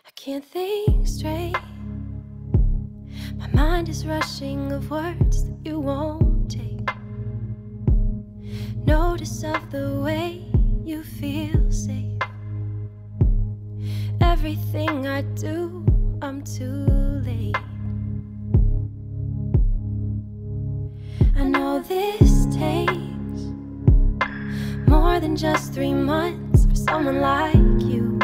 I can't think straight. My mind is rushing of words that you won't take. Notice of the way you feel safe. Everything I do, I'm too late. I know this takes more than just 3 months for someone like you.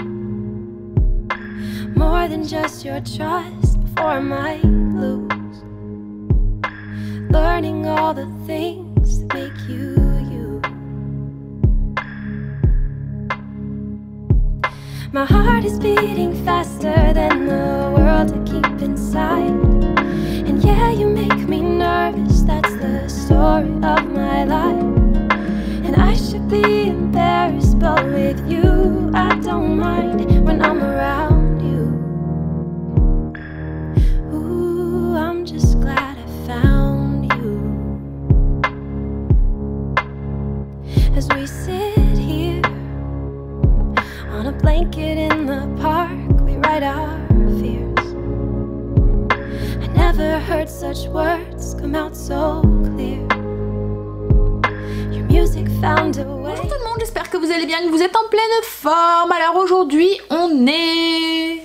More than just your trust before I might lose. Learning all the things that make you you. My heart is beating faster than the world I keep inside. And yeah, you make me nervous, that's the story of my life. And I should be embarrassed, but with you I don't mind when I'm around you. Ooh, I'm just glad I found you. As we sit here on a blanket in the park, we write our fears. I never heard such words come out so clear. Your music found a way. Bonjour tout le monde, j'espère que vous allez bien, que vous êtes en pleine forme. Alors aujourd'hui, on est...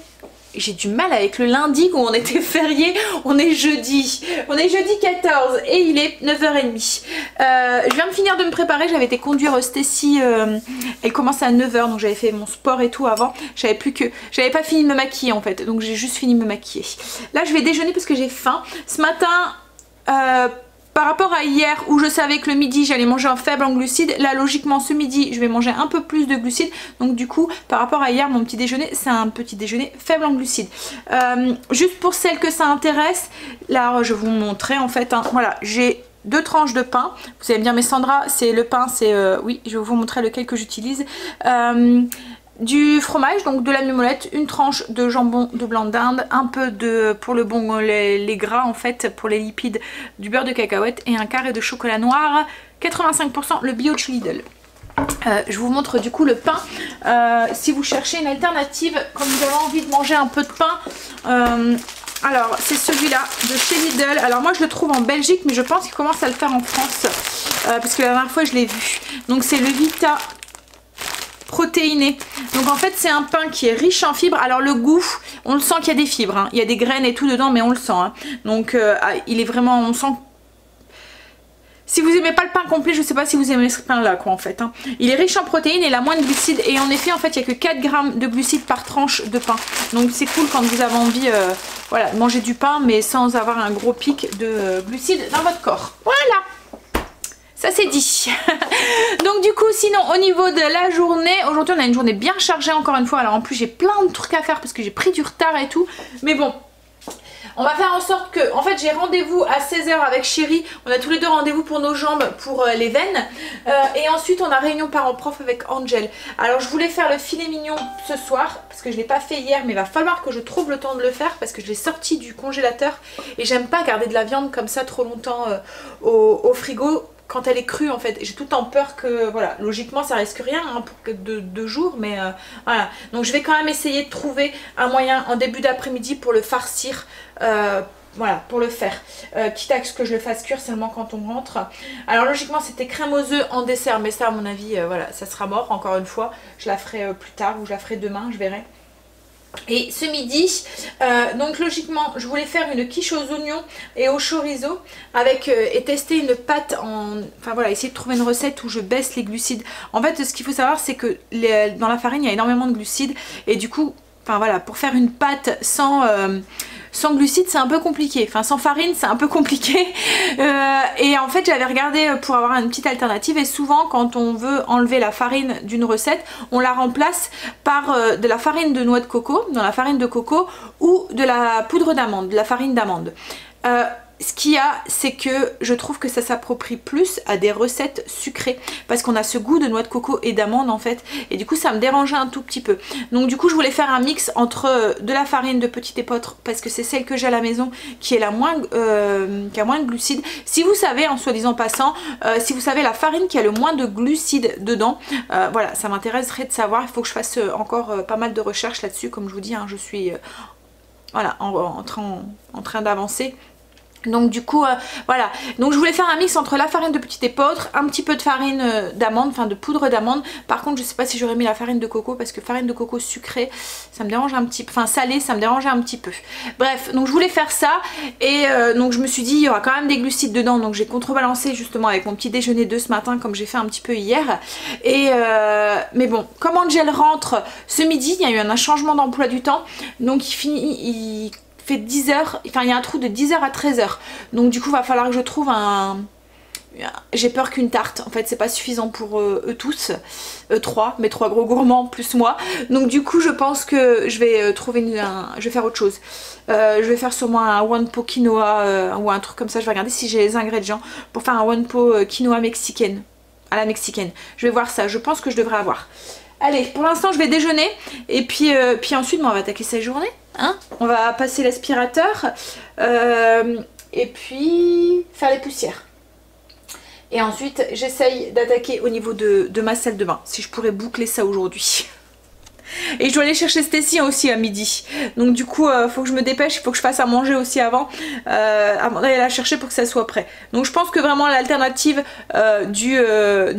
J'ai du mal avec le lundi où on était férié, on est jeudi. On est jeudi 14 et il est 9h30. Je viens de finir de me préparer, j'avais été conduire Stacy, elle commence à 9h donc j'avais fait mon sport et tout avant. J'avais pas fini de me maquiller en fait, donc j'ai juste fini de me maquiller. Là je vais déjeuner parce que j'ai faim. Ce matin, par rapport à hier où je savais que le midi j'allais manger un faible en glucides, là logiquement ce midi je vais manger un peu plus de glucides. Donc du coup par rapport à hier mon petit déjeuner c'est un petit déjeuner faible en glucides. Juste pour celles que ça intéresse, là je vais vous montrer en fait, hein, voilà j'ai 2 tranches de pain. Vous allez me dire mais Sandra c'est le pain c'est... oui je vais vous montrer lequel que j'utilise. Du fromage, donc de la mimolette, une tranche de jambon de blanc d'Inde, un peu de, pour le bon, les gras en fait, pour les lipides, du beurre de cacahuète et un carré de chocolat noir, 85% le bio de Lidl. Je vous montre du coup le pain, si vous cherchez une alternative, quand vous avez envie de manger un peu de pain, alors c'est celui-là de chez Lidl. Alors moi je le trouve en Belgique mais je pense qu'il commence à le faire en France, parce que la dernière fois je l'ai vu. Donc c'est le Vita protéiné. Donc en fait c'est un pain qui est riche en fibres. Alors le goût, on le sent qu'il y a des fibres, hein. Il y a des graines et tout dedans mais on le sent, hein. Donc il est vraiment, on sent... Si vous aimez pas le pain complet, je sais pas si vous aimez ce pain là quoi en fait, hein. Il est riche en protéines et il a moins de glucides. Et en effet en fait il n'y a que 4 grammes de glucides par tranche de pain. Donc c'est cool quand vous avez envie voilà, de manger du pain mais sans avoir un gros pic de glucides dans votre corps. Voilà, ça c'est dit. Donc du coup sinon au niveau de la journée, aujourd'hui on a une journée bien chargée encore une fois. Alors en plus j'ai plein de trucs à faire parce que j'ai pris du retard et tout. Mais bon, on va faire en sorte que, en fait j'ai rendez-vous à 16h avec Chérie. On a tous les deux rendez-vous pour nos jambes, pour les veines. Et ensuite on a réunion parents-prof avec Angel. Alors je voulais faire le filet mignon ce soir parce que je ne l'ai pas fait hier. Mais il va falloir que je trouve le temps de le faire parce que je l'ai sorti du congélateur. Et j'aime pas garder de la viande comme ça trop longtemps au frigo. Quand elle est crue en fait, j'ai tout le temps peur que, voilà, logiquement ça risque rien hein, pour que 2 jours, mais voilà. Donc je vais quand même essayer de trouver un moyen en début d'après-midi pour le farcir, voilà, pour le faire. Quitte à ce que je le fasse cuire seulement quand on rentre. Alors logiquement c'était crème aux œufs en dessert, mais ça à mon avis, voilà, ça sera mort encore une fois. Je la ferai plus tard ou je la ferai demain, je verrai. Et ce midi, donc logiquement je voulais faire une quiche aux oignons et au chorizo avec et tester une pâte en... Enfin voilà, essayer de trouver une recette où je baisse les glucides. En fait ce qu'il faut savoir c'est que dans la farine il y a énormément de glucides et du coup, enfin voilà, pour faire une pâte sans glucides c'est un peu compliqué, enfin sans farine c'est un peu compliqué. Et en fait j'avais regardé pour avoir une petite alternative et souvent quand on veut enlever la farine d'une recette on la remplace par de la farine de noix de coco, dans la farine de coco ou de la poudre d'amande, de la farine d'amande. ce qu'il y a, c'est que je trouve que ça s'approprie plus à des recettes sucrées parce qu'on a ce goût de noix de coco et d'amande en fait, et du coup ça me dérangeait un tout petit peu. Donc du coup je voulais faire un mix entre de la farine de petit épeautre parce que c'est celle que j'ai à la maison qui est qui a moins de glucides. Si vous savez, en soi disant passant, si vous savez la farine qui a le moins de glucides dedans, voilà, ça m'intéresserait de savoir. Il faut que je fasse encore pas mal de recherches là-dessus, comme je vous dis, hein, je suis voilà, en train d'avancer. Donc du coup voilà, donc je voulais faire un mix entre la farine de petit épeautre, un petit peu de farine d'amande, enfin de poudre d'amande. Par contre je sais pas si j'aurais mis la farine de coco parce que farine de coco sucrée ça me dérange un petit peu, enfin salée ça me dérangeait un petit peu. Bref, donc je voulais faire ça et donc je me suis dit il y aura quand même des glucides dedans, donc j'ai contrebalancé justement avec mon petit déjeuner de ce matin comme j'ai fait un petit peu hier. Et mais bon, comme Angel rentre ce midi, il y a eu un changement d'emploi du temps, donc il fait 10 heures, enfin il y a un trou de 10h à 13h, donc du coup va falloir que je trouve j'ai peur qu'une tarte, en fait c'est pas suffisant pour eux tous, eux trois, mes trois gros gourmands plus moi, donc du coup je pense que je vais trouver je vais faire autre chose. Je vais faire sûrement un one pot quinoa ou un truc comme ça, je vais regarder si j'ai les ingrédients pour faire un one pot quinoa mexicaine, à la mexicaine, je vais voir ça, je pense que je devrais avoir. Allez, pour l'instant je vais déjeuner et puis ensuite on va attaquer cette journée, hein, on va passer l'aspirateur et puis faire les poussières. Et ensuite j'essaye d'attaquer au niveau de ma salle de bain, si je pourrais boucler ça aujourd'hui. Et je dois aller chercher Stacy aussi à midi, donc du coup faut que je me dépêche, il faut que je fasse à manger aussi avant d'aller la chercher pour que ça soit prêt. Donc je pense que vraiment l'alternative du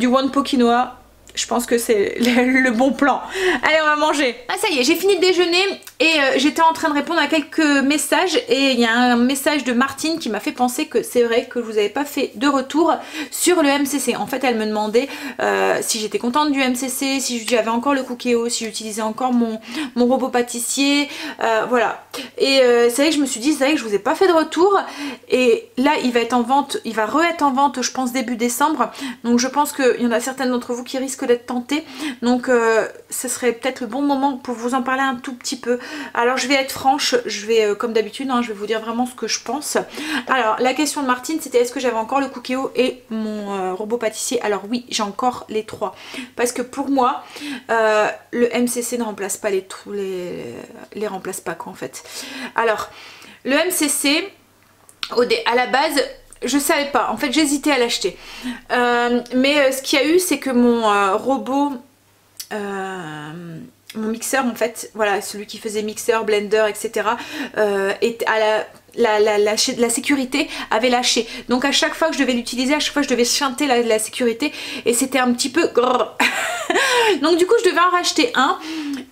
one pot quinoa, je pense que c'est le bon plan. Allez, on va manger. Ah ça y est, j'ai fini de déjeuner et j'étais en train de répondre à quelques messages et il y a un message de Martine qui m'a fait penser que c'est vrai que je vous avais pas fait de retour sur le MCC. En fait, elle me demandait si j'étais contente du MCC, si j'avais encore le Cookéo, si j'utilisais encore mon robot pâtissier, voilà. Et c'est vrai que je me suis dit, c'est vrai que je vous ai pas fait de retour et là il va être en vente, il va re-être en vente je pense début décembre, donc je pense qu'il y en a certaines d'entre vous qui risquent d'être tentés, donc ce serait peut-être le bon moment pour vous en parler un tout petit peu. Alors je vais être franche, je vais comme d'habitude, hein, je vais vous dire vraiment ce que je pense. Alors la question de Martine c'était est-ce que j'avais encore le Cookéo et mon robot pâtissier. Alors oui, j'ai encore les trois, parce que pour moi le MCC ne remplace pas les remplace pas quoi en fait. Alors le MCC à la base je savais pas, en fait j'hésitais à l'acheter, mais ce qu'il y a eu c'est que mon robot, mon mixeur en fait, voilà, celui qui faisait mixeur, blender etc, est à la sécurité avait lâché, donc à chaque fois que je devais l'utiliser, à chaque fois je devais chanter la sécurité et c'était un petit peu donc du coup je devais en racheter un.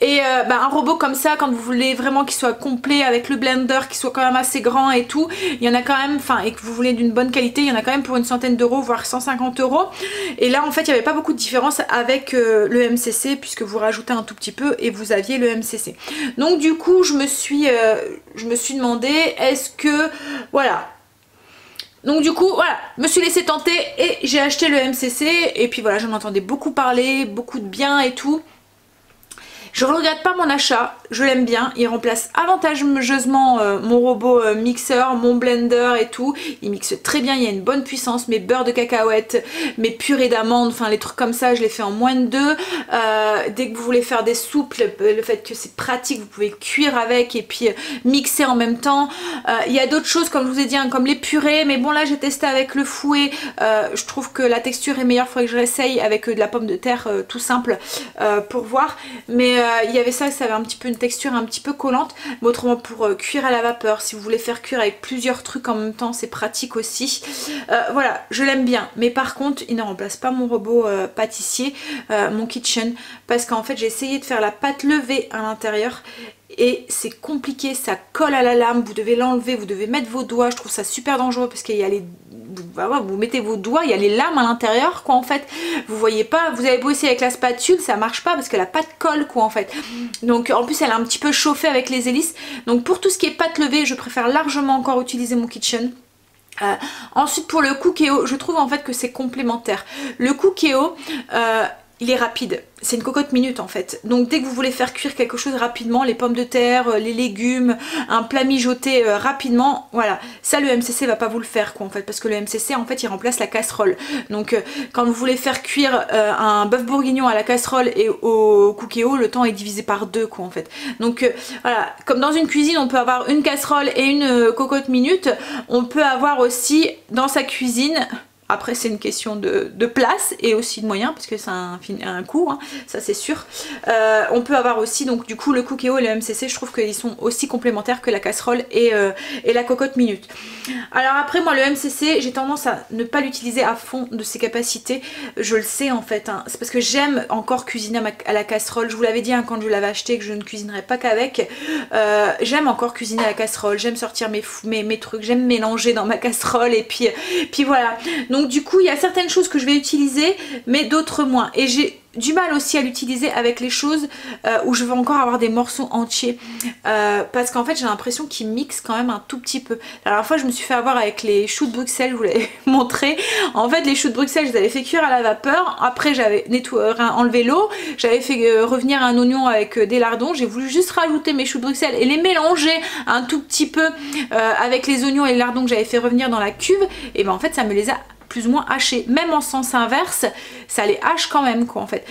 Et un robot comme ça, quand vous voulez vraiment qu'il soit complet avec le blender, qu'il soit quand même assez grand et tout, il y en a quand même, enfin, et que vous voulez d'une bonne qualité, il y en a quand même pour une centaine d'euros, voire 150 euros. Et là en fait il n'y avait pas beaucoup de différence avec le MCC, puisque vous rajoutez un tout petit peu et vous aviez le MCC. Donc du coup je me suis demandé, est-ce que, voilà. Donc du coup voilà, je me suis laissé tenter et j'ai acheté le MCC et puis voilà, j'en entendais beaucoup parler, beaucoup de bien et tout. Je ne regrette pas mon achat, je l'aime bien, il remplace avantageusement mon robot mixeur, mon blender et tout. Il mixe très bien, il y a une bonne puissance, mes beurres de cacahuètes, mes purées d'amandes, enfin les trucs comme ça, je les fais en moins de 2. Dès que vous voulez faire des soupes, le fait que c'est pratique, vous pouvez cuire avec et puis mixer en même temps. Il y a d'autres choses comme je vous ai dit, hein, comme les purées, mais bon là j'ai testé avec le fouet, je trouve que la texture est meilleure, il faudrait que je réessaye avec de la pomme de terre tout simple pour voir. Mais il y avait ça avait un petit peu une texture un petit peu collante, mais autrement pour cuire à la vapeur, si vous voulez faire cuire avec plusieurs trucs en même temps, c'est pratique aussi. Voilà, je l'aime bien, mais par contre il ne remplace pas mon robot pâtissier, mon kitchen, parce qu'en fait j'ai essayé de faire la pâte levée à l'intérieur et c'est compliqué, ça colle à la lame, vous devez l'enlever, vous devez mettre vos doigts, je trouve ça super dangereux parce qu'il y a les... vous mettez vos doigts, il y a les lames à l'intérieur quoi en fait, vous voyez pas, vous avez beau essayer avec la spatule, ça marche pas parce que la pâte colle quoi en fait, donc en plus elle est un petit peu chauffée avec les hélices, donc pour tout ce qui est pâte levée je préfère largement encore utiliser mon kitchen. Ensuite pour le Cookéo, je trouve en fait que c'est complémentaire. Le Cookéo il est rapide, c'est une cocotte minute en fait. Donc dès que vous voulez faire cuire quelque chose rapidement, les pommes de terre, les légumes, un plat mijoté rapidement, voilà, ça le MCC va pas vous le faire quoi en fait, parce que le MCC en fait il remplace la casserole. Donc quand vous voulez faire cuire un bœuf bourguignon à la casserole et au Cookéo, le temps est divisé par 2 quoi en fait. Donc voilà, comme dans une cuisine on peut avoir une casserole et une cocotte minute, on peut avoir aussi dans sa cuisine. Après c'est une question de place et aussi de moyens parce que c'est un coût, hein, ça c'est sûr. On peut avoir aussi donc du coup le Cookéo et le MCC, je trouve qu'ils sont aussi complémentaires que la casserole et la cocotte minute. Alors après moi le MCC j'ai tendance à ne pas l'utiliser à fond de ses capacités, je le sais en fait, hein. C'est parce que j'aime encore cuisiner à la casserole, je vous l'avais dit hein, quand je l'avais acheté que je ne cuisinerais pas qu'avec. J'aime encore cuisiner à la casserole, j'aime sortir mes trucs, j'aime mélanger dans ma casserole et puis voilà. Donc du coup il y a certaines choses que je vais utiliser mais d'autres moins, et j'ai du mal aussi à l'utiliser avec les choses où je veux encore avoir des morceaux entiers parce qu'en fait j'ai l'impression qu'ils mixent quand même un tout petit peu. La dernière fois je me suis fait avoir avec les choux de Bruxelles, je vous l'avais montré. En fait les choux de Bruxelles je les avais fait cuire à la vapeur, après j'avais enlevé l'eau, j'avais fait revenir un oignon avec des lardons, j'ai voulu juste rajouter mes choux de Bruxelles et les mélanger un tout petit peu avec les oignons et les lardons que j'avais fait revenir dans la cuve, et ben en fait ça me les a plus ou moins hachés, même en sens inverse ça les hache quand même quoi en fait.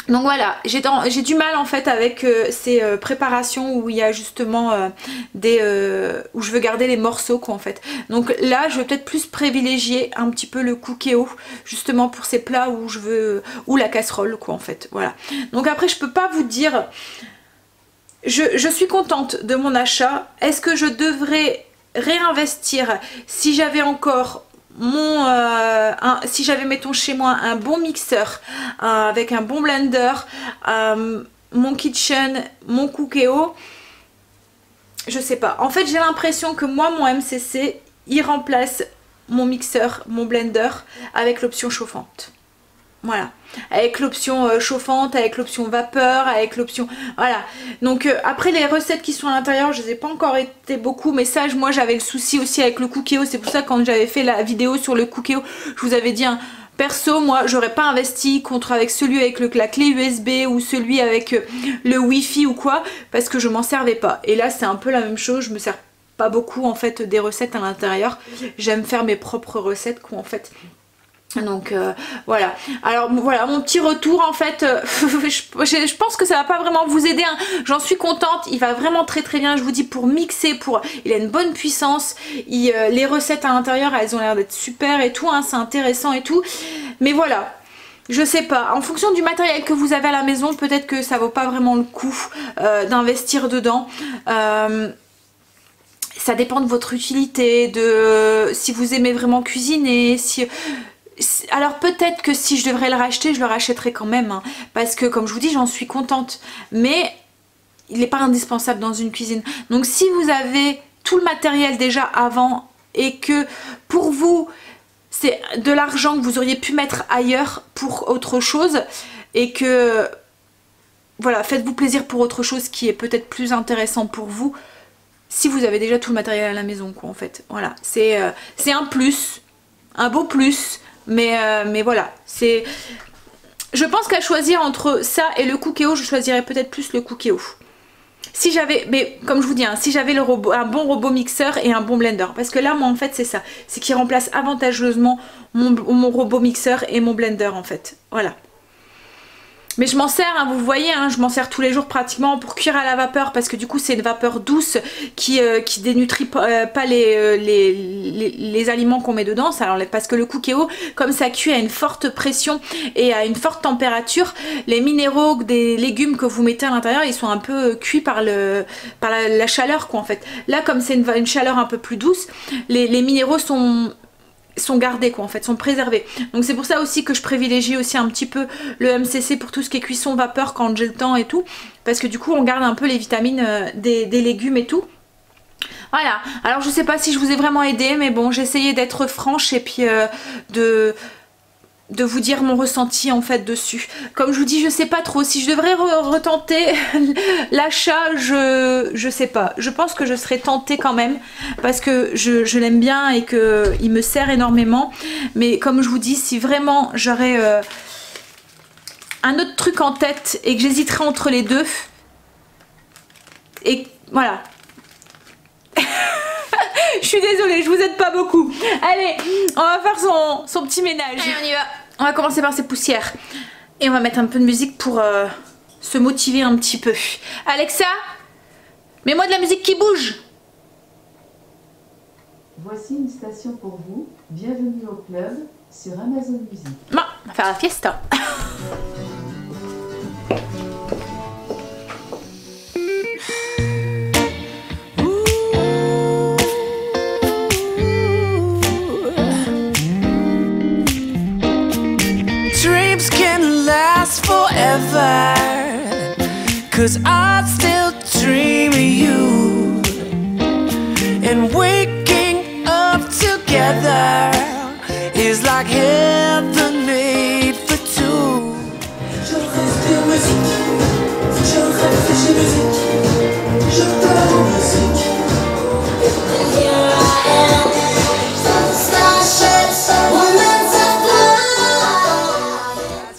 Donc voilà, j'ai du mal en fait avec ces préparations où il y a justement où je veux garder les morceaux quoi en fait. Donc là je vais peut-être plus privilégier un petit peu le Cookéo justement pour ces plats où je veux, ou la casserole quoi en fait, voilà. Donc après je peux pas vous dire, je suis contente de mon achat. Est-ce que je devrais réinvestir si j'avais encore si j'avais mettons chez moi un bon mixeur avec un bon blender, mon kitchen, mon Cookéo? Je sais pas. En fait j'ai l'impression que moi mon MCC il remplace mon mixeur, mon blender avec l'option chauffante. Voilà, avec l'option chauffante, avec l'option vapeur, avec l'option... Voilà, donc après les recettes qui sont à l'intérieur, je les ai pas encore été beaucoup, mais ça, moi j'avais le souci aussi avec le Cookéo, c'est pour ça que quand j'avais fait la vidéo sur le Cookéo, je vous avais dit, hein, perso, moi j'aurais pas investi contre avec celui avec la clé USB ou celui avec le Wi-Fi ou quoi, parce que je m'en servais pas. Et là c'est un peu la même chose, je me sers pas beaucoup en fait des recettes à l'intérieur, j'aime faire mes propres recettes quoi en fait. Donc voilà, alors voilà mon petit retour en fait. Je pense que ça va pas vraiment vous aider, hein. J'en suis contente, il va vraiment très bien, je vous dis, pour mixer, il a une bonne puissance, les recettes à l'intérieur elles ont l'air d'être super et tout, hein, c'est intéressant et tout, mais voilà. Je sais pas, en fonction du matériel que vous avez à la maison, peut-être que ça vaut pas vraiment le coup d'investir dedans. Ça dépend de votre utilité, de si vous aimez vraiment cuisiner, alors peut-être que si je devrais le racheter, je le rachèterais quand même, hein, parce que comme je vous dis, j'en suis contente, mais il n'est pas indispensable dans une cuisine. Donc si vous avez tout le matériel déjà avant et que pour vous c'est de l'argent que vous auriez pu mettre ailleurs pour autre chose, et que voilà, faites-vous plaisir pour autre chose qui est peut-être plus intéressant pour vous, si vous avez déjà tout le matériel à la maison quoi en fait. Voilà, c'est un plus, un beau plus. Mais voilà, c'est... Je pense qu'à choisir entre ça et le Cookéo, je choisirais peut-être plus le Cookéo. Si j'avais, mais comme je vous dis, hein, si j'avais un bon robot mixeur et un bon blender. Parce que là, moi en fait, c'est ça. C'est qu'il remplace avantageusement mon robot mixeur et mon blender en fait. Voilà. Mais je m'en sers, hein, vous voyez, hein, je m'en sers tous les jours pratiquement pour cuire à la vapeur, parce que du coup c'est une vapeur douce qui dénutrit pas les aliments qu'on met dedans. Ça enlève, parce que le Cookéo, comme ça cuit à une forte pression et à une forte température, les minéraux des légumes que vous mettez à l'intérieur, ils sont un peu cuits par la chaleur quoi en fait. Là comme c'est une chaleur un peu plus douce, les minéraux sont gardés quoi en fait, sont préservés. Donc c'est pour ça aussi que je privilégie aussi un petit peu le MCC pour tout ce qui est cuisson vapeur quand j'ai le temps et tout, parce que du coup on garde un peu les vitamines des légumes et tout. Voilà, alors je sais pas si je vous ai vraiment aidé, mais bon, j'ai essayé d'être franche et puis de vous dire mon ressenti en fait dessus. Comme je vous dis, je sais pas trop si je devrais retenter l'achat, je sais pas. Je pense que je serais tentée quand même parce que je l'aime bien et que il me sert énormément. Mais comme je vous dis, si vraiment j'aurais un autre truc en tête et que j'hésiterai entre les deux. Et voilà. Je suis désolée, je vous aide pas beaucoup. Allez, on va faire son petit ménage. Allez, on y va. On va commencer par ces poussières. Et on va mettre un peu de musique pour se motiver un petit peu. Alexa, mets-moi de la musique qui bouge. Voici une station pour vous. Bienvenue au club sur Amazon Music. Bon, on va faire la fiesta. Dreams can last forever, 'cause I still dream of you, and waking up together is like heaven made for two. Je respire musique, je réfléchis musique, je pleure en musique. And here I am, starships, moments of love.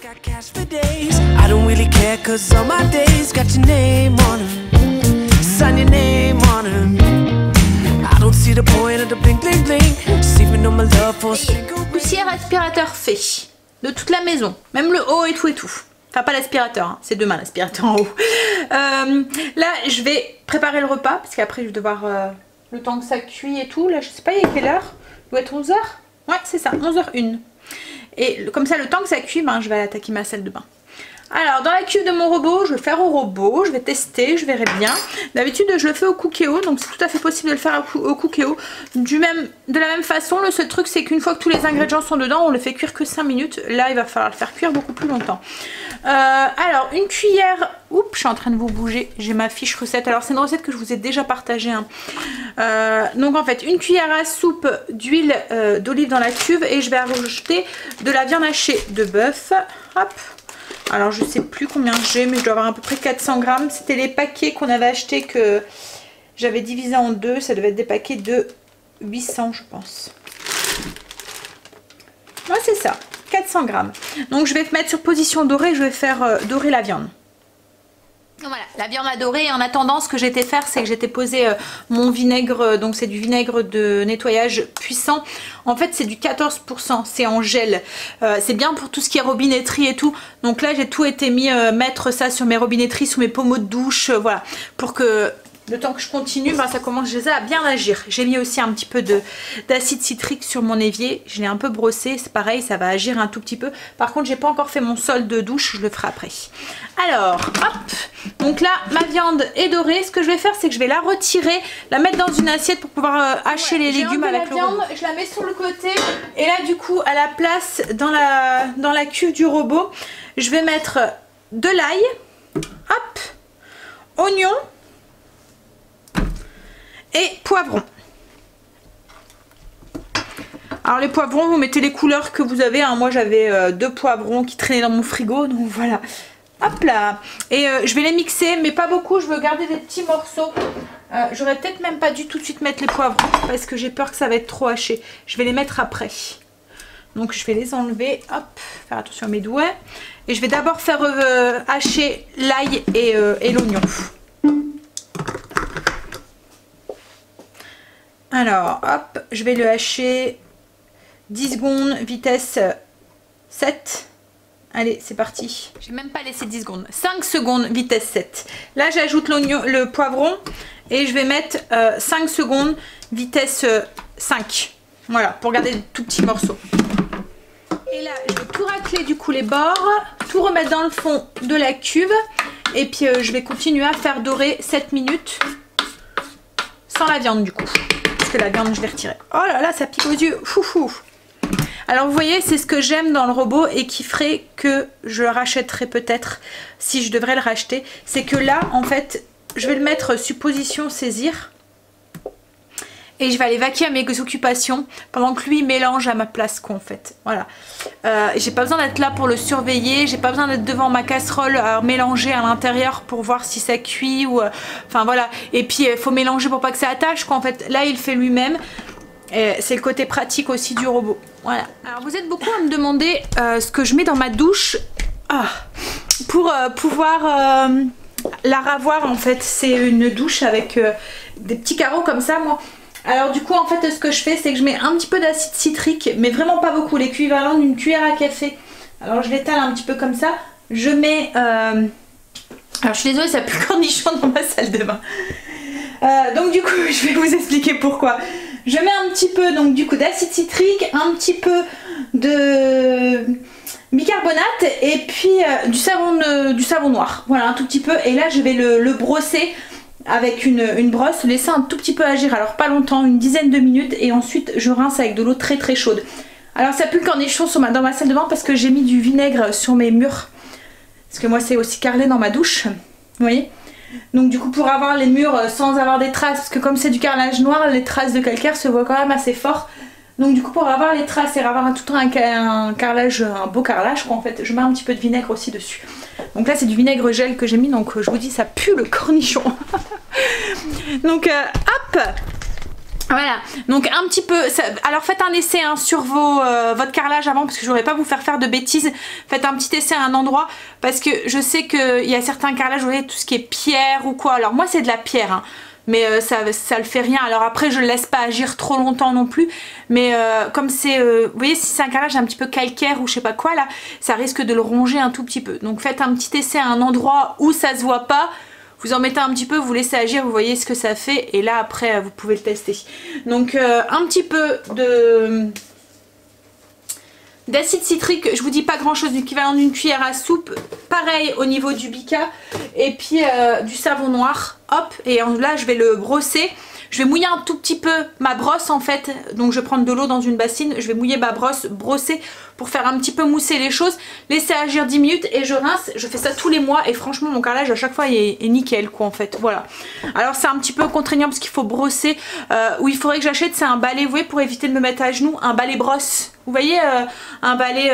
Got cash for days, I don't really care 'cause all my days got your name on them, sign your name on them. I don't see the point of the bling bling bling, just even know my love for single. Poussière aspirateur fait de toute la maison, même le haut et tout et tout. Enfin pas l'aspirateur, hein. C'est demain l'aspirateur en haut. Là je vais préparer le repas parce qu'après je vais devoir le temps que ça cuit et tout. Là je sais pas il est quelle heure, il doit être 11h. Ouais c'est ça, 11h01. Et comme ça le temps que ça cuit, ben, je vais attaquer ma salle de bain. Alors dans la cuve de mon robot, je vais le faire au robot, je vais tester, je verrai bien. D'habitude je le fais au Cookéo, donc c'est tout à fait possible de le faire au Cookéo. De la même façon, le seul truc c'est qu'une fois que tous les ingrédients sont dedans, on le fait cuire que 5 minutes. Là il va falloir le faire cuire beaucoup plus longtemps. Alors une cuillère, oups je suis en train de vous bouger, j'ai ma fiche recette. Alors c'est une recette que je vous ai déjà partagée. Hein. Donc en fait une cuillère à soupe d'huile d'olive dans la cuve et je vais rajouter de la viande hachée de bœuf. Hop. Alors je sais plus combien j'ai, mais je dois avoir à peu près 400 grammes. C'était les paquets qu'on avait achetés que j'avais divisé en deux. Ça devait être des paquets de 800 je pense. Ouais c'est ça, 400 grammes. Donc je vais mettre sur position dorée, je vais faire dorer la viande. Voilà, la viande a doré et en attendant ce que j'étais faire c'est que j'étais posé mon vinaigre, donc c'est du vinaigre de nettoyage puissant. En fait c'est du 14%, c'est en gel, c'est bien pour tout ce qui est robinetterie et tout. Donc là j'ai tout été mis mettre ça sur mes robinetteries, sur mes pommeaux de douche, voilà, pour que le temps que je continue, ben, ça commence déjà à bien agir. J'ai mis aussi un petit peu d'acide citrique sur mon évier. Je l'ai un peu brossé. C'est pareil, ça va agir un tout petit peu. Par contre, j'ai pas encore fait mon sol de douche. Je le ferai après. Alors, hop. Donc là, ma viande est dorée. Ce que je vais faire, c'est que je vais la retirer, la mettre dans une assiette pour pouvoir hacher les légumes avec la viande. Je la mets sur le côté. Et là, du coup, à la place, dans la cuve du robot, je vais mettre de l'ail. Hop. Oignon. Et poivrons. Alors les poivrons, vous mettez les couleurs que vous avez. Hein. Moi j'avais 2 poivrons qui traînaient dans mon frigo, donc voilà. Hop là. Et je vais les mixer, mais pas beaucoup. Je veux garder des petits morceaux. J'aurais peut-être même pas dû tout de suite mettre les poivrons parce que j'ai peur que ça va être trop haché. Je vais les mettre après. Donc je vais les enlever. Hop, faire attention à mes doigts. Et je vais d'abord faire hacher l'ail et l'oignon. Alors, hop, je vais le hacher 10 secondes, vitesse 7. Allez, c'est parti. J'ai même pas laissé 10 secondes. 5 secondes, vitesse 7. Là, j'ajoute l'oignon, le poivron et je vais mettre 5 secondes, vitesse 5. Voilà, pour garder des tout petits morceaux. Et là, je vais tout racler du coup les bords, tout remettre dans le fond de la cuve. Et puis, je vais continuer à faire dorer 7 minutes sans la viande du coup. Que la viande je vais retirer. Oh là là, ça pique aux yeux. Foufou. Alors vous voyez, c'est ce que j'aime dans le robot et qui ferait que je le rachèterais peut-être si je devrais le racheter. C'est que là, en fait, je vais le mettre sur position saisir et je vais aller vaquer à mes occupations pendant que lui mélange à ma place quoi en fait. Voilà. J'ai pas besoin d'être là pour le surveiller, j'ai pas besoin d'être devant ma casserole à mélanger à l'intérieur pour voir si ça cuit ou enfin voilà. Et puis il faut mélanger pour pas que ça attache quoi en fait. Là il fait lui-même. C'est le côté pratique aussi du robot. Voilà. Alors vous êtes beaucoup à me demander ce que je mets dans ma douche. Ah. pour pouvoir la ravoir en fait. C'est une douche avec des petits carreaux comme ça moi. Alors du coup en fait ce que je fais c'est que je mets un petit peu d'acide citrique, mais vraiment pas beaucoup, l'équivalent d'une cuillère à café. Alors je l'étale un petit peu comme ça. Je mets... alors je suis désolée, ça pue le cornichon dans ma salle de bain. Donc du coup je vais vous expliquer pourquoi. Je mets un petit peu donc du coup d'acide citrique, un petit peu de bicarbonate et puis du savon noir. Voilà, un tout petit peu. Et là je vais le brosser avec une brosse, laisser un tout petit peu agir, alors pas longtemps, une dizaine de minutes, et ensuite je rince avec de l'eau très très chaude. Alors ça pue le cornichon dans ma salle de bain parce que j'ai mis du vinaigre sur mes murs, parce que moi c'est aussi carrelé dans ma douche, vous voyez. Donc du coup pour avoir les murs sans avoir des traces, parce que comme c'est du carrelage noir, les traces de calcaire se voient quand même assez fort. Donc du coup pour avoir les traces et avoir tout un carrelage, un beau carrelage quoi en fait, je mets un petit peu de vinaigre aussi dessus. Donc là c'est du vinaigre gel que j'ai mis, donc je vous dis ça pue le cornichon. Donc hop, voilà, donc un petit peu, alors faites un essai hein, sur votre carrelage avant, parce que je voudrais pas vous faire de bêtises. Faites un petit essai à un endroit, parce que je sais qu'il y a certains carrelages, vous voyez, tout ce qui est pierre ou quoi. Alors moi c'est de la pierre hein. Mais ça le fait rien. Alors après je le laisse pas agir trop longtemps non plus. Mais comme c'est, vous voyez, si c'est un carrelage un petit peu calcaire ou je sais pas quoi là, ça risque de le ronger un tout petit peu. Donc faites un petit essai à un endroit où ça se voit pas. Vous en mettez un petit peu, vous laissez agir, vous voyez ce que ça fait. Et là après vous pouvez le tester. Donc un petit peu d'acide citrique, je vous dis pas grand chose, l'équivalent d'une cuillère à soupe. Pareil au niveau du bica. Et puis du savon noir. Hop, et là je vais le brosser. Je vais mouiller un tout petit peu ma brosse en fait. Donc je vais prendre de l'eau dans une bassine. Je vais mouiller ma brosse, brosser pour faire un petit peu mousser les choses. Laisser agir 10 minutes et je rince. Je fais ça tous les mois et franchement mon carrelage à chaque fois est nickel quoi en fait. Voilà. Alors c'est un petit peu contraignant parce qu'il faut brosser. Où il faudrait que j'achète, c'est un balai, vous voyez, pour éviter de me mettre à genoux. Un balai brosse. Vous voyez un balai...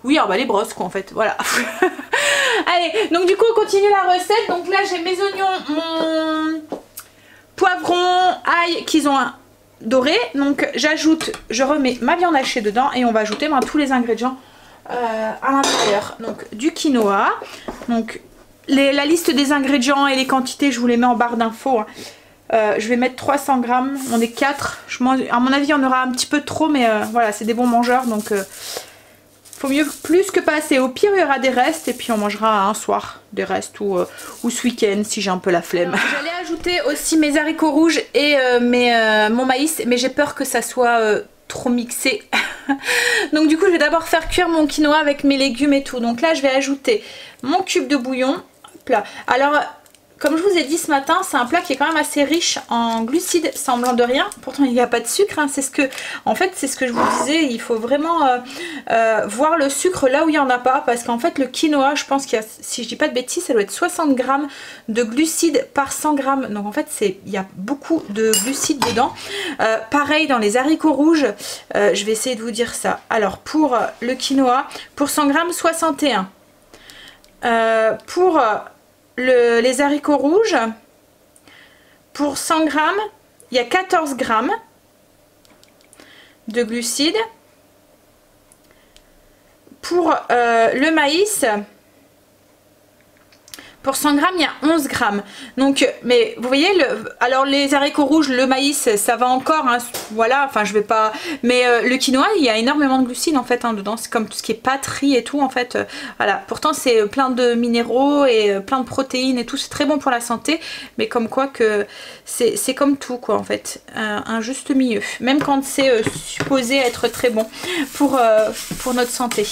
Oui, un balai brosse quoi en fait, voilà. Allez, donc du coup on continue la recette. Donc là j'ai mes oignons, mon poivron, ail qu'ils ont doré. Donc j'ajoute, je remets ma viande hachée dedans et on va ajouter tous les ingrédients à l'intérieur. Donc du quinoa, donc la liste des ingrédients et les quantités je vous les mets en barre d'infos. Hein. Je vais mettre 300 grammes, on est 4. À mon avis on aura un petit peu trop, mais voilà, c'est des bons mangeurs donc... faut mieux plus que pas assez. Au pire il y aura des restes et puis on mangera un soir des restes ou ce week-end si j'ai un peu la flemme. J'allais ajouter aussi mes haricots rouges et mon maïs, mais j'ai peur que ça soit trop mixé. Donc du coup je vais d'abord faire cuire mon quinoa avec mes légumes et tout. Donc là je vais ajouter mon cube de bouillon. Hop là. Alors comme je vous ai dit ce matin, c'est un plat qui est quand même assez riche en glucides, semblant de rien. Pourtant il n'y a pas de sucre, hein. En fait c'est ce que je vous disais, il faut vraiment voir le sucre là où il n'y en a pas. Parce qu'en fait le quinoa, je pense qu'il y a, si je dis pas de bêtises, ça doit être 60 grammes de glucides par 100 grammes. Donc en fait il y a beaucoup de glucides dedans. Pareil dans les haricots rouges, je vais essayer de vous dire ça. Alors pour le quinoa, pour 100 grammes 61. Pour... les haricots rouges, pour 100 grammes, il y a 14 grammes de glucides. Pour le maïs, pour 100 grammes, il y a 11 grammes. Donc, mais vous voyez, alors les haricots rouges, le maïs, ça va encore, hein, voilà, enfin je vais pas... Mais le quinoa, il y a énormément de glucides en fait hein, dedans, c'est comme tout ce qui est pâtes, riz et tout en fait. Voilà, pourtant c'est plein de minéraux et plein de protéines et tout, c'est très bon pour la santé. Mais comme quoi que c'est comme tout quoi en fait, un juste milieu. Même quand c'est supposé être très bon pour notre santé.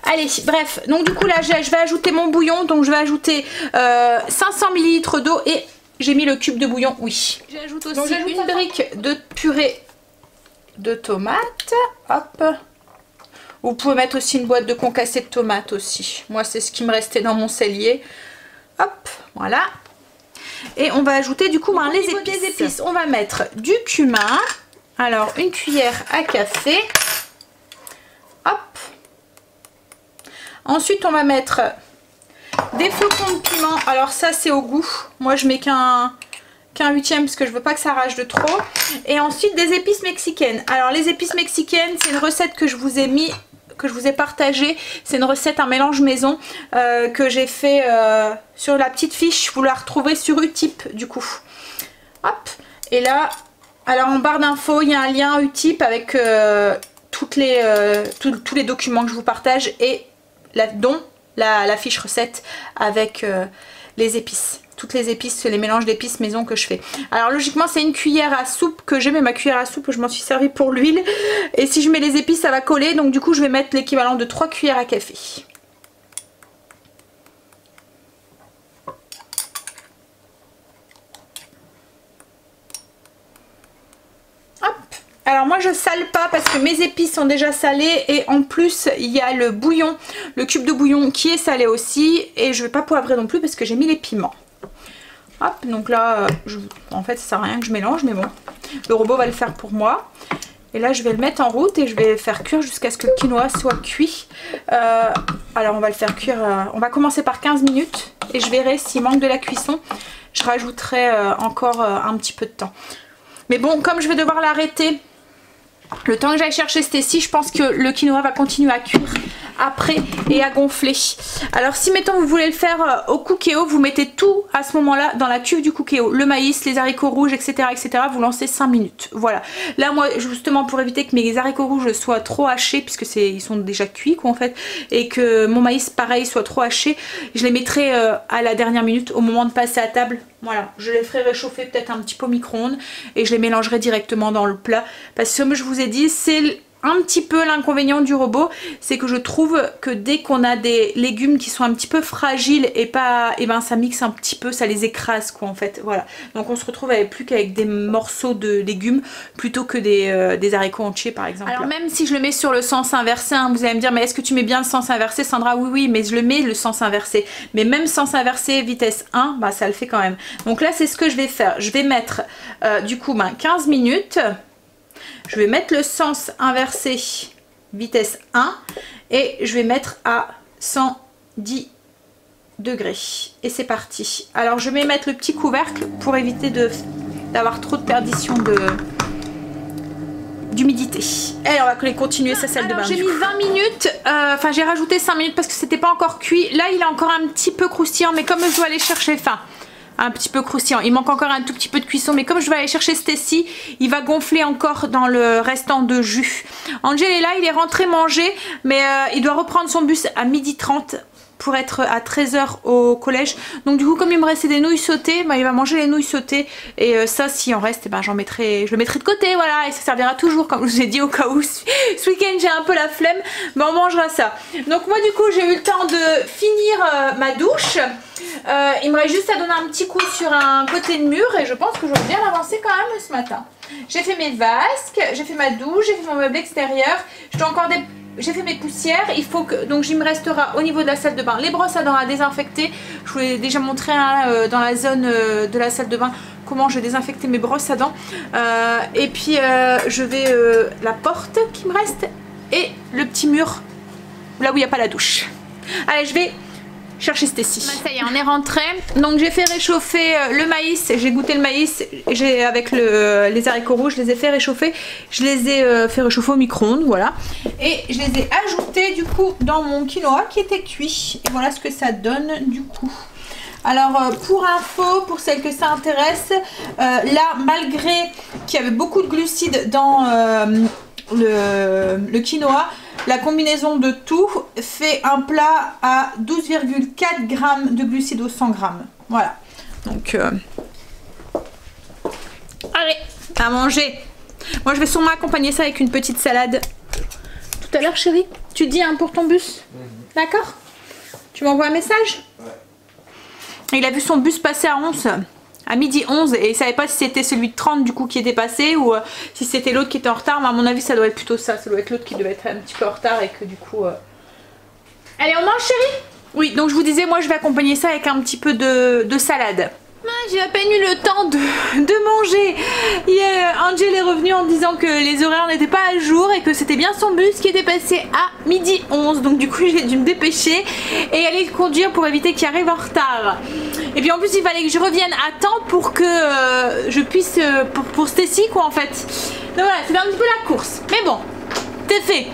Allez, bref, donc du coup là je vais ajouter mon bouillon, donc je vais ajouter... 500 ml d'eau et j'ai mis le cube de bouillon, oui. J'ajoute aussi une brique de purée de tomates. Hop. Vous pouvez mettre aussi une boîte de concassé de tomates aussi. Moi c'est ce qui me restait dans mon cellier. Hop, voilà. Et on va ajouter du coup les épices. On va mettre du cumin. Alors une cuillère à café. Hop. Ensuite on va mettre... des flocons de piment, alors ça c'est au goût, moi je mets qu'un huitième parce que je veux pas que ça rage de trop. Et ensuite des épices mexicaines, alors les épices mexicaines c'est une recette que je vous ai mis que je vous ai partagé. C'est une recette, un mélange maison que j'ai fait sur la petite fiche. Vous la retrouverez sur Utip du coup. Hop, et là, alors en barre d'infos, il y a un lien Utip avec tous les documents que je vous partage et dont la fiche recette avec les épices. Toutes les épices, les mélanges d'épices maison que je fais. Alors logiquement c'est une cuillère à soupe que j'ai, mais ma cuillère à soupe je m'en suis servi pour l'huile. Et si je mets les épices ça va coller, donc du coup je vais mettre l'équivalent de 3 cuillères à café. Hop. Alors moi je sale pas parce que mes épices sont déjà salées et en plus il y a le bouillon, le cube de bouillon qui est salé aussi. Et je vais pas poivrer non plus parce que j'ai mis les piments. Hop, donc là, en fait ça sert à rien que je mélange, mais bon, le robot va le faire pour moi. Et là je vais le mettre en route et je vais faire cuire jusqu'à ce que le quinoa soit cuit. Alors on va le faire cuire, on va commencer par 15 minutes et je verrai s'il manque de la cuisson. Je rajouterai encore un petit peu de temps. Mais bon, comme je vais devoir l'arrêter, le temps que j'aille chercher Stacy, je pense que le quinoa va continuer à cuire après et à gonfler. Alors si mettons vous voulez le faire au cookéo, vous mettez tout à ce moment là dans la cuve du cookéo, le maïs, les haricots rouges, etc., vous lancez 5 minutes. Voilà, là moi justement pour éviter que mes haricots rouges soient trop hachés, puisque ils sont déjà cuits quoi en fait, et que mon maïs pareil soit trop haché, je les mettrai à la dernière minute au moment de passer à table. Voilà, je les ferai réchauffer peut-être un petit peu au micro-ondes et je les mélangerai directement dans le plat, parce que comme je vous ai dit, c'est un petit peu l'inconvénient du robot, c'est que je trouve que dès qu'on a des légumes qui sont un petit peu fragiles et pas, et ben ça mixe un petit peu, ça les écrase quoi en fait, voilà. Donc on se retrouve avec plus qu'avec des morceaux de légumes plutôt que des haricots entiers par exemple. Alors même si je le mets sur le sens inversé, hein, vous allez me dire mais est-ce que tu mets bien le sens inversé Sandra? Oui oui, mais je le mets le sens inversé, mais même sens inversé vitesse 1, bah ça le fait quand même. Donc là c'est ce que je vais faire, je vais mettre du coup 15 minutes. Je vais mettre le sens inversé vitesse 1 et je vais mettre à 110 degrés. Et c'est parti. Alors je vais mettre le petit couvercle pour éviter d'avoir trop de perdition d'humidité. Et on va continuer sa salle de bain. J'ai mis 20 minutes, enfin j'ai rajouté 5 minutes parce que c'était pas encore cuit. Là il est encore un petit peu croustillant, mais comme je dois aller chercher faim. Un petit peu croustillant, il manque encore un tout petit peu de cuisson, mais comme je vais aller chercher Stacy, il va gonfler encore dans le restant de jus. Angel est là, il est rentré manger, mais il doit reprendre son bus à 12h30 pour être à 13h au collège. Donc du coup comme il me restait des nouilles sautées, bah, il va manger les nouilles sautées et ça si en reste, ben, je le mettrai de côté, voilà, et ça servira toujours comme je vous ai dit au cas où ce week-end j'ai un peu la flemme, mais on mangera ça. Donc moi du coup j'ai eu le temps de finir ma douche. Il me reste juste à donner un petit coup sur un côté de mur et je pense que je vais bien avancer quand même ce matin. J'ai fait mes vasques, j'ai fait ma douche, j'ai fait mon meuble extérieur, j'ai fait mes poussières, donc il me restera au niveau de la salle de bain les brosses à dents à désinfecter. Je vous l'ai déjà montré hein, dans la zone de la salle de bain comment je vais désinfecter mes brosses à dents. Et puis je vais la porte qui me reste et le petit mur là où il n'y a pas la douche. Allez, je vais chercher Stacy. Ça y est, on est rentré. Donc j'ai fait réchauffer le maïs, j'ai goûté le maïs avec les haricots rouges, je les ai fait réchauffer. Je les ai fait réchauffer au micro-ondes, voilà. Et je les ai ajoutés du coup dans mon quinoa qui était cuit. Et voilà ce que ça donne du coup. Alors pour info, pour celles que ça intéresse, là malgré qu'il y avait beaucoup de glucides dans le quinoa, la combinaison de tout fait un plat à 12,4 g de glucides au 100 g. Voilà. Donc, allez, à manger. Moi, je vais sûrement accompagner ça avec une petite salade. Tout à l'heure, chérie, tu dis hein, pour ton bus. D'accord? Tu m'envoies un message? Ouais. Il a vu son bus passer à 11. À 12h11 et il savait pas si c'était celui de 30 du coup qui était passé ou si c'était l'autre qui était en retard, mais à mon avis ça doit être plutôt ça, doit être l'autre qui devait être un petit peu en retard et que du coup... Allez, on mange chérie? Oui, donc je vous disais, moi je vais accompagner ça avec un petit peu de salade. J'ai à peine eu le temps de manger. Angel est revenu en disant que les horaires n'étaient pas à jour et que c'était bien son bus qui était passé à 12h11. Donc du coup j'ai dû me dépêcher et aller le conduire pour éviter qu'il arrive en retard. Et puis en plus il fallait que je revienne à temps pour que je puisse... pour Stacy quoi en fait. Donc voilà, c'était un petit peu la course. Mais bon, c'est fait.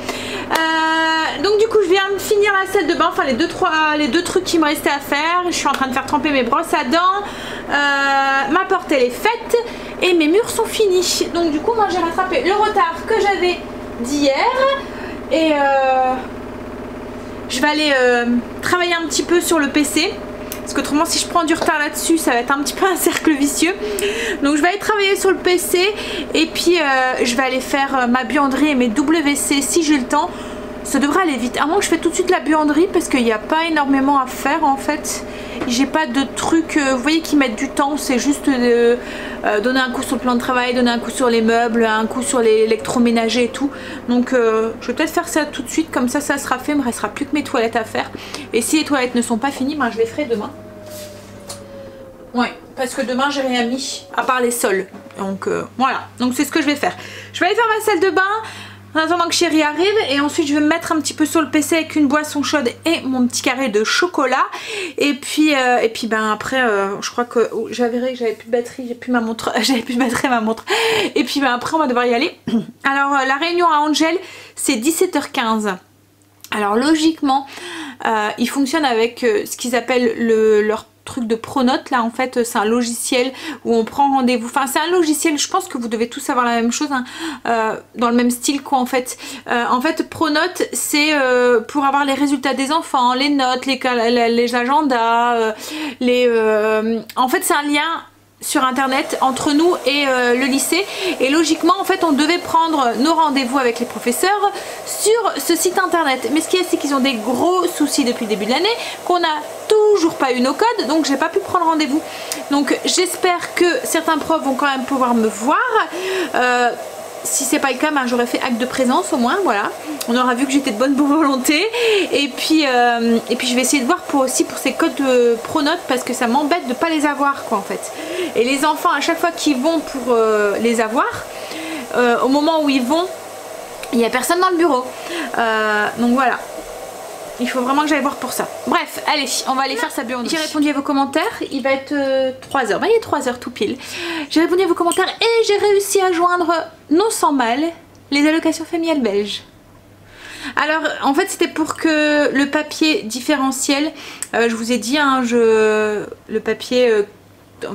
Donc du coup je viens de finir la salle de bain, enfin les deux trucs qui me restaient à faire. Je suis en train de faire tremper mes brosses à dents. Ma porte elle est faite et mes murs sont finis. Donc du coup moi j'ai rattrapé le retard que j'avais d'hier. Et je vais aller travailler un petit peu sur le PC. Parce qu'autrement si je prends du retard là-dessus ça va être un petit peu un cercle vicieux. Donc je vais aller travailler sur le PC. Et puis je vais aller faire ma buanderie et mes WC si j'ai le temps. Ça devrait aller vite, à moins que je fais tout de suite la buanderie parce qu'il n'y a pas énormément à faire en fait. J'ai pas de trucs, vous voyez, qui mettent du temps. C'est juste donner un coup sur le plan de travail, donner un coup sur les meubles, un coup sur l'électroménager et tout. Donc je vais peut-être faire ça tout de suite, comme ça ça sera fait. Il me restera plus que mes toilettes à faire. Et si les toilettes ne sont pas finies, ben, je les ferai demain. Ouais, parce que demain j'ai rien mis à part les sols. Donc voilà, donc c'est ce que je vais faire. Je vais aller faire ma salle de bain en attendant que chérie arrive, et ensuite je vais me mettre un petit peu sur le PC avec une boisson chaude et mon petit carré de chocolat. Et puis ben après je crois que j'avais que j'avais plus de batterie, j'ai plus ma montre, j'avais plus de batterie à ma montre. Et puis ben après on va devoir y aller. Alors la réunion à Angel c'est 17h15. Alors logiquement ils fonctionnent avec ce qu'ils appellent leur truc de Pronote. Là en fait c'est un logiciel où on prend rendez-vous, enfin c'est un logiciel, je pense que vous devez tous avoir la même chose hein, dans le même style quoi en fait. Pronote c'est pour avoir les résultats des enfants, les notes, les agendas, en fait c'est un lien sur internet entre nous et le lycée, et logiquement en fait on devait prendre nos rendez-vous avec les professeurs sur ce site internet, mais ce qu'il y a c'est qu'ils ont des gros soucis depuis le début de l'année, qu'on n'a toujours pas eu nos codes, donc j'ai pas pu prendre rendez-vous. Donc j'espère que certains profs vont quand même pouvoir me voir. Si c'est pas le cas, ben, j'aurais fait acte de présence au moins, voilà. On aura vu que j'étais de bonne volonté. Et puis je vais essayer de voir pour ces codes de Pronote, parce que ça m'embête de pas les avoir quoi en fait. Et les enfants à chaque fois qu'ils vont pour les avoir, au moment où ils vont, il n'y a personne dans le bureau. Donc voilà. Il faut vraiment que j'aille voir pour ça. Bref, allez, on va aller faire sa buanderie. J'ai répondu à vos commentaires, il va être 3h. Ben, il est 3h tout pile. J'ai répondu à vos commentaires et j'ai réussi à joindre, non sans mal, les allocations familiales belges. Alors, en fait, c'était pour que le papier différentiel, je vous ai dit, hein, le papier...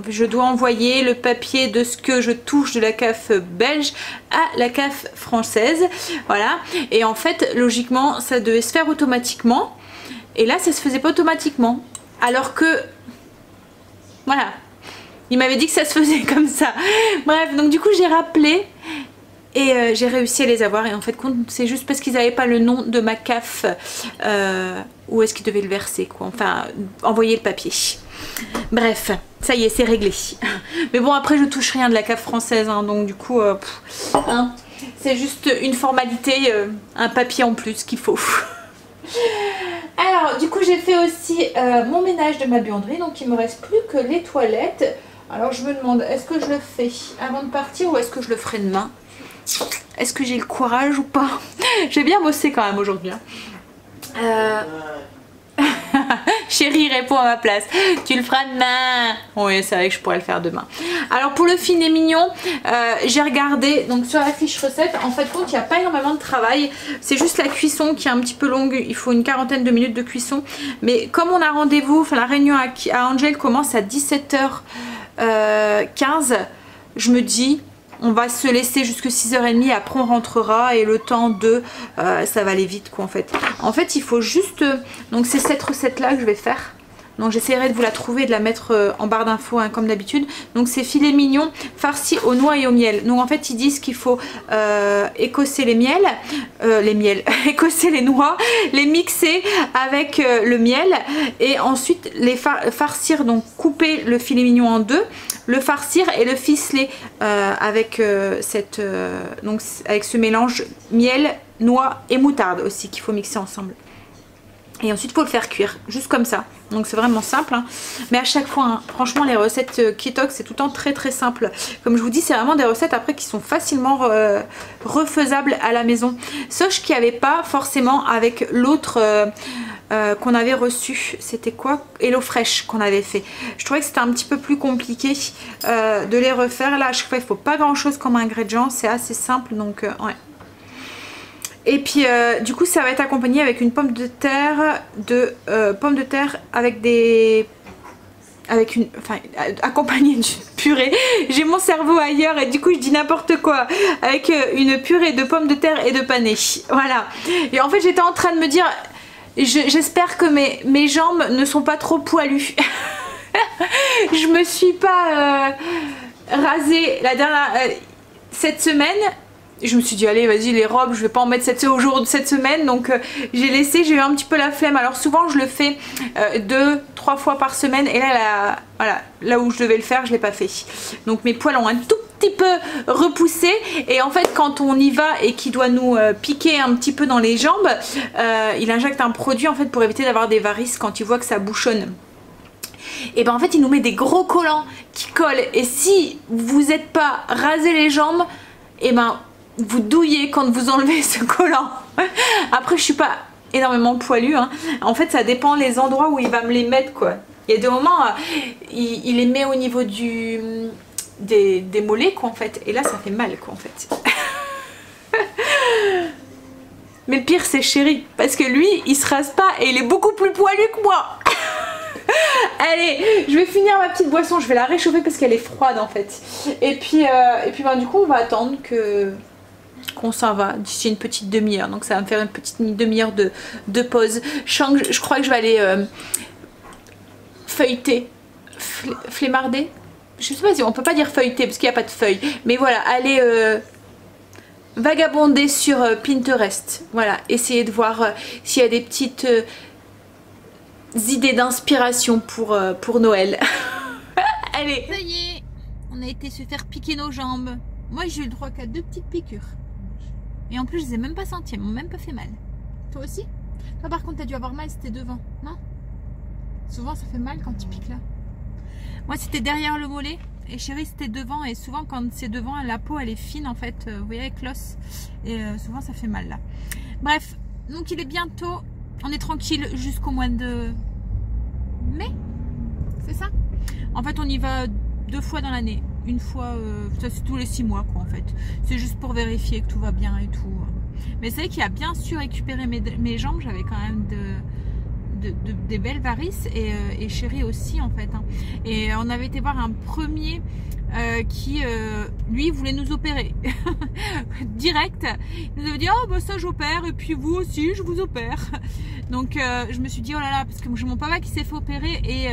je dois envoyer le papier de ce que je touche de la CAF belge à la CAF française, voilà. Et en fait logiquement ça devait se faire automatiquement, et là ça se faisait pas automatiquement, alors que voilà, il m'avait dit que ça se faisait comme ça. Bref, donc du coup j'ai rappelé et j'ai réussi à les avoir, et en fait c'est juste parce qu'ils n'avaient pas le nom de ma CAF où est-ce qu'ils devaient le verser quoi, enfin envoyer le papier. Bref, ça y est, c'est réglé. Mais bon, après je touche rien de la CAF française, hein, donc du coup hein, c'est juste une formalité, un papier en plus qu'il faut. Alors du coup j'ai fait aussi mon ménage de ma buanderie, donc il me reste plus que les toilettes. Alors je me demande, est-ce que je le fais avant de partir ou est-ce que je le ferai demain? Est-ce que j'ai le courage ou pas? J'ai bien bossé quand même aujourd'hui, hein. Chérie répond à ma place, tu le feras demain. Oui, c'est vrai que je pourrais le faire demain. Alors pour le filet mignon, j'ai regardé donc sur la fiche recette, en fait compte il n'y a pas énormément de travail, c'est juste la cuisson qui est un petit peu longue, il faut une quarantaine de minutes de cuisson, mais comme on a rendez-vous, enfin la réunion à Angel commence à 17h15, je me dis on va se laisser jusque 6h30, après on rentrera, et le temps de ça va aller vite quoi en fait. En fait il faut juste, donc c'est cette recette là que je vais faire. Donc j'essaierai de vous la trouver et de la mettre en barre d'infos hein, comme d'habitude. Donc c'est filet mignon farci aux noix et au miel. Donc en fait ils disent qu'il faut écosser les écosser les noix, les mixer avec le miel, et ensuite les farcir, donc couper le filet mignon en deux, le farcir et le ficeler avec donc avec ce mélange miel, noix et moutarde aussi qu'il faut mixer ensemble. Et ensuite il faut le faire cuire, juste comme ça. Donc c'est vraiment simple, hein. Mais à chaque fois, hein, franchement les recettes Ketox c'est tout le temps très très simple. Comme je vous dis, c'est vraiment des recettes après qui sont facilement refaisables à la maison. Sauf qu'il n'y avait pas forcément avec l'autre qu'on avait reçu. C'était quoi? HelloFresh qu'on avait fait. Je trouvais que c'était un petit peu plus compliqué de les refaire. Là à chaque fois il ne faut pas grand chose comme ingrédient, c'est assez simple, donc ouais. Et puis du coup ça va être accompagné avec une pomme de terre avec des... accompagné d'une purée. J'ai mon cerveau ailleurs et du coup je dis n'importe quoi. Avec une purée de pommes de terre et de panais. Voilà. Et en fait j'étais en train de me dire, j'espère que mes jambes ne sont pas trop poilues. Je me suis pas rasée la dernière cette semaine. Je me suis dit allez vas-y les robes je vais pas en mettre cette semaine, donc j'ai laissé, j'ai eu un petit peu la flemme. Alors souvent je le fais 2-3 fois par semaine et là voilà, là où je devais le faire je l'ai pas fait, donc mes poils ont un tout petit peu repoussé. Et en fait quand on y va et qu'il doit nous piquer un petit peu dans les jambes, il injecte un produit en fait pour éviter d'avoir des varices quand il voit que ça bouchonne. Et ben en fait il nous met des gros collants qui collent, et si vous n'êtes pas rasé les jambes, et ben vous douillez quand vous enlevez ce collant. Après je suis pas énormément poilue hein. En fait ça dépend les endroits où il va me les mettre quoi. Il y a des moments il les met au niveau des mollets quoi en fait, et là ça fait mal quoi en fait. Mais le pire c'est Chéri, parce que lui il se rase pas et il est beaucoup plus poilu que moi. Allez, je vais finir ma petite boisson, je vais la réchauffer parce qu'elle est froide en fait. Et puis ben, du coup on va attendre qu'on s'en va d'ici une petite demi-heure. Donc ça va me faire une petite demi-heure de pause. Je crois que je vais aller feuilleter, flémarder. Je sais pas si on peut pas dire feuilleter parce qu'il n'y a pas de feuilles. Mais voilà, aller vagabonder sur Pinterest. Voilà, essayer de voir s'il y a des petites... idées d'inspiration pour Noël. Allez, ça y est, on a été se faire piquer nos jambes. Moi j'ai eu le droit qu'à 2 petites piqûres. Et en plus je les ai même pas senties, elles m'ont même pas fait mal. Toi aussi? Toi par contre t'as dû avoir mal, c'était devant, non? Souvent ça fait mal quand tu piques là. Moi c'était derrière le mollet et Chéri c'était devant, et souvent quand c'est devant la peau elle est fine en fait, vous voyez avec l'os, et souvent ça fait mal là. Bref, donc il est bientôt... On est tranquille jusqu'au mois de mai, c'est ça? En fait on y va 2 fois dans l'année. Une fois, ça c'est tous les 6 mois quoi en fait. C'est juste pour vérifier que tout va bien et tout. Mais c'est vrai qu'il a bien su récupérer mes jambes. J'avais quand même des belles varices, et Chéri aussi en fait hein. Et on avait été voir un premier qui lui voulait nous opérer direct. Il nous avait dit oh bah ça j'opère et puis vous aussi je vous opère. Donc je me suis dit oh là là, parce que j'ai mon papa qui s'est fait opérer et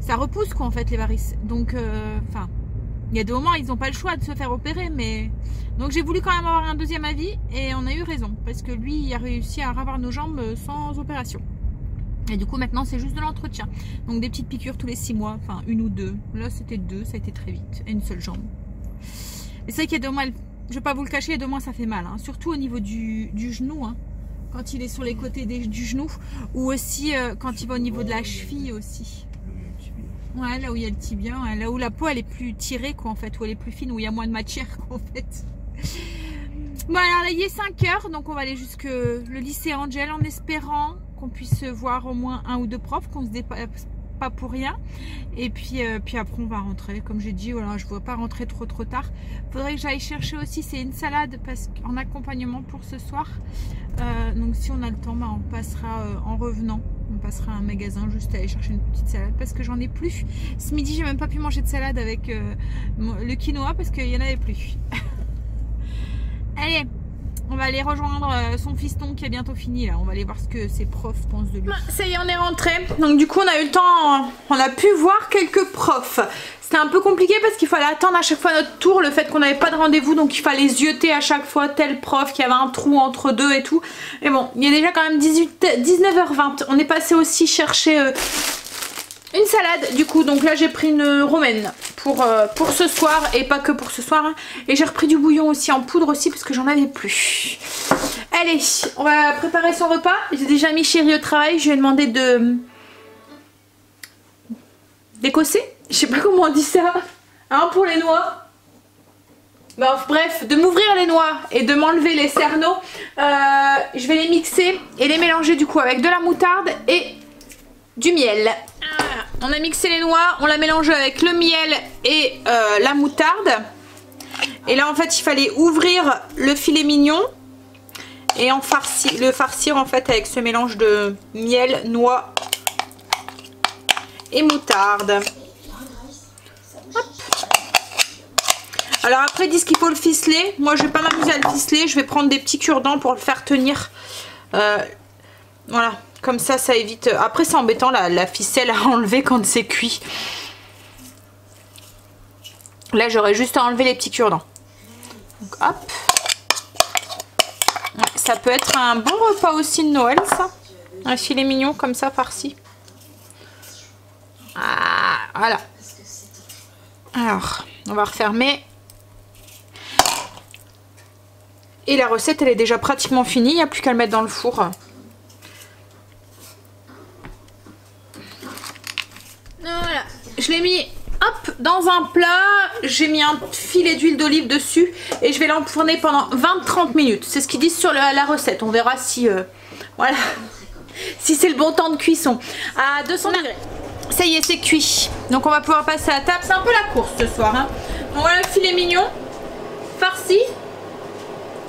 ça repousse quoi en fait les varices. Donc enfin il y a des moments ils n'ont pas le choix de se faire opérer, mais donc j'ai voulu quand même avoir un deuxième avis et on a eu raison parce que lui il a réussi à ravoir nos jambes sans opération. Et du coup maintenant c'est juste de l'entretien. Donc des petites piqûres tous les 6 mois, enfin 1 ou 2. Là c'était 2, ça a été très vite. Et une seule jambe. Et c'est vrai qu'il y a 2 mois, je vais pas vous le cacher, 2 mois ça fait mal. Hein. Surtout au niveau du genou. Hein. Quand il est sur les côtés du genou. Ou aussi quand il va au niveau de la cheville aussi. Ouais, là où il y a le tibia, hein, là où la peau elle est plus tirée quoi en fait. Où elle est plus fine, où il y a moins de matière quoi en fait. Bon alors là il est 5 h, donc on va aller jusque le lycée Angel en espérant qu'on puisse voir au moins 1 ou 2 profs, qu'on se dépasse pas pour rien. Et puis après on va rentrer, comme j'ai dit, voilà, je ne veux pas rentrer trop tard. Faudrait que j'aille chercher aussi, c'est une salade parce qu'en accompagnement pour ce soir. Donc si on a le temps, bah, on passera en revenant. On passera à un magasin juste à aller chercher une petite salade parce que j'en ai plus. Ce midi j'ai même pas pu manger de salade avec le quinoa parce qu'il n'y en avait plus. Allez, on va aller rejoindre son fiston qui est bientôt fini là. On va aller voir ce que ses profs pensent de lui. Ça y est, on est rentré. Donc du coup on a eu le temps, on a pu voir quelques profs. C'était un peu compliqué parce qu'il fallait attendre à chaque fois notre tour. Le fait qu'on n'avait pas de rendez-vous, donc il fallait zioter à chaque fois tel prof, qu'il y avait un trou entre deux et tout. Mais bon, il y a déjà quand même 19h20. On est passé aussi chercher une salade du coup. Donc là j'ai pris une romaine pour ce soir et pas que pour ce soir. Hein. Et j'ai repris du bouillon aussi en poudre aussi parce que j'en avais plus. Allez, on va préparer son repas. J'ai déjà mis Chéri au travail. Je lui ai demandé d'écosser. Je sais pas comment on dit ça. Hein, pour les noix. Bon, bref, de m'ouvrir les noix et de m'enlever les cerneaux. Je vais les mixer et les mélanger du coup avec de la moutarde et du miel. On a mixé les noix, on l'a mélangé avec le miel et la moutarde. Et là en fait il fallait ouvrir le filet mignon et le farcir en fait avec ce mélange de miel, noix et moutarde. Hop. Alors après ils disent qu'il faut le ficeler. Moi je vais pas m'amuser à le ficeler, je vais prendre des petits cure-dents pour le faire tenir. Voilà, comme ça évite. Après c'est embêtant la ficelle à enlever quand c'est cuit. Là j'aurais juste à enlever les petits cure-dents. Donc hop. Ouais, ça peut être un bon repas aussi de Noël, ça. Un filet mignon comme ça farci. Ah, voilà. Alors, on va refermer. Et la recette, elle est déjà pratiquement finie. Il n'y a plus qu'à le mettre dans le four. Voilà. Je l'ai mis hop, dans un plat. J'ai mis un filet d'huile d'olive dessus. Et je vais l'enfourner pendant 20-30 minutes. C'est ce qu'ils disent sur la recette. On verra si... voilà. Si c'est le bon temps de cuisson. À 200 degrés. Ça y est, c'est cuit. Donc on va pouvoir passer à table. C'est un peu la course ce soir. Hein. Donc voilà le filet mignon. Farci.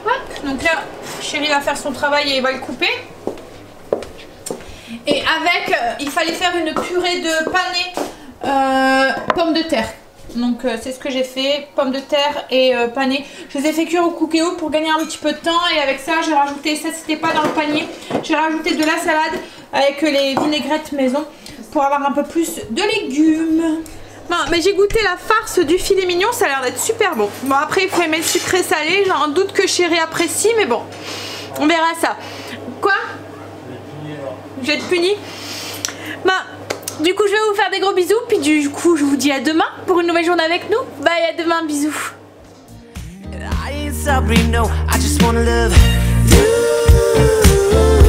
Hop. Donc là, chérie va faire son travail et il va le couper. Et avec, il fallait faire une purée de panais pommes de terre. Donc c'est ce que j'ai fait. Pommes de terre et panais. Je les ai fait cuire au cookéo pour gagner un petit peu de temps. Et avec ça, j'ai rajouté, ça c'était pas dans le panier, j'ai rajouté de la salade avec les vinaigrettes maison. Pour avoir un peu plus de légumes. Bon, mais j'ai goûté la farce du filet mignon, ça a l'air d'être super bon. Bon après il faut aimer le sucré salé, j'ai un doute que chérie apprécie, mais bon, on verra ça. Quoi? Je vais être punie. Bon, du coup je vais vous faire des gros bisous, puis du coup je vous dis à demain pour une nouvelle journée avec nous. Bye, à demain, bisous. I ain't sorry, no, I just wanna love you.